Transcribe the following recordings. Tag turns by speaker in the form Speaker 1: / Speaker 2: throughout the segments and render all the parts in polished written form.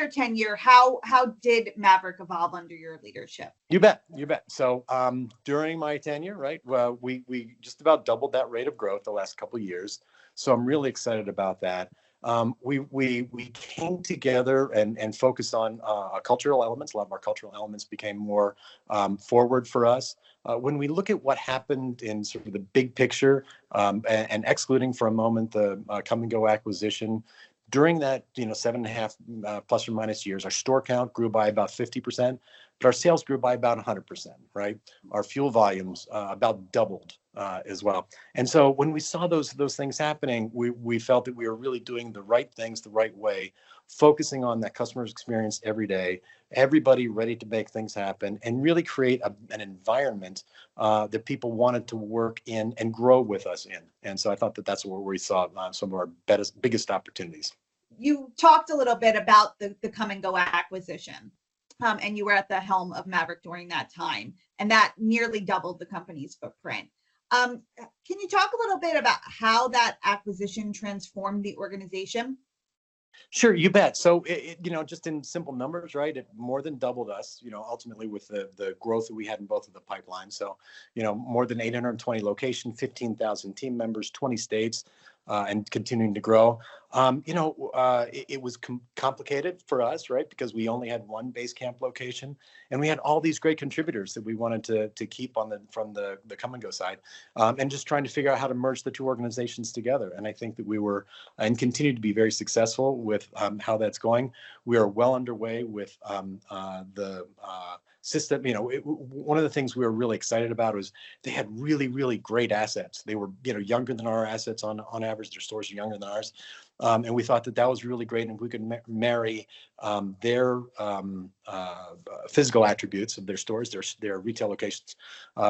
Speaker 1: your tenure, how did Maverik evolve under your leadership?
Speaker 2: You bet. So during my tenure, right, well, we just about doubled that rate of growth the last couple of years. So I'm really excited about that. We came together and focused on cultural elements. A lot of our cultural elements became more forward for us. When we look at what happened in sort of the big picture, and excluding for a moment the Come and Go acquisition, during that 7.5 plus or minus years, our store count grew by about 50%, but our sales grew by about 100%. Right, our fuel volumes about doubled as well. And so when we saw those things happening, we felt that we were really doing the right things the right way, focusing on that customer's experience every day, everybody ready to make things happen, and really create an environment that people wanted to work in and grow with us in. And so I thought that that's where we saw some of our biggest opportunities.
Speaker 1: You talked a little bit about the Come and Go acquisition, and you were at the helm of Maverik during that time, and that nearly doubled the company's footprint. Can you talk a little bit about how that acquisition transformed the organization?
Speaker 2: Sure, you bet. So, just in simple numbers, right, it more than doubled us, ultimately with the growth that we had in both of the pipelines. So, more than 820 locations, 15,000 team members, 20 states, and continuing to grow. It was complicated for us, right, because we only had one base camp location, and we had all these great contributors that we wanted to keep from the Come and Go side, and just trying to figure out how to merge the two organizations together. And I think that we were and continue to be very successful with how that's going. We are well underway with the system. One of the things we were really excited about was they had really, really great assets. They were, younger than our assets on average. Their stores are younger than ours. And we thought that was really great. And if we could marry their physical attributes of their stores, their retail locations,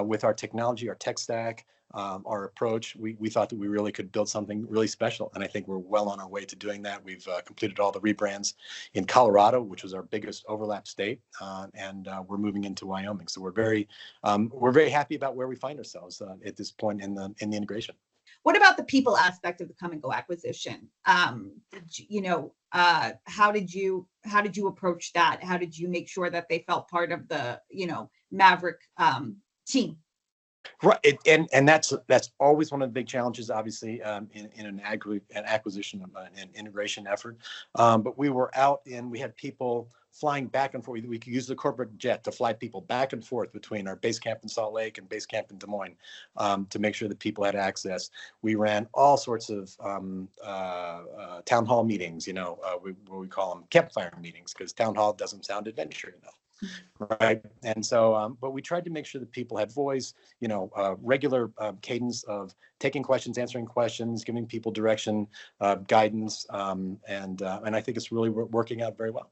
Speaker 2: with our technology, our tech stack, our approach, we thought that we really could build something really special. And I think we're well on our way to doing that. We've completed all the rebrands in Colorado, which was our biggest overlap state, and we're moving into Wyoming. So we're very happy about where we find ourselves at this point in the integration.
Speaker 1: What about the people aspect of the Come and Go acquisition? How did you approach that? How did you make sure that they felt part of the Maverik team?
Speaker 2: Right, and that's always one of the big challenges, obviously, in an acquisition an integration effort. But we were we had people flying back and forth. We could use the corporate jet to fly people back and forth between our base camp in Salt Lake and base camp in Des Moines, to make sure that people had access. We ran all sorts of town hall meetings, what we call them campfire meetings, because town hall doesn't sound adventure enough. Right. And so, but we tried to make sure that people had voice, regular cadence of taking questions, answering questions, giving people direction, guidance. And I think it's really working out very well.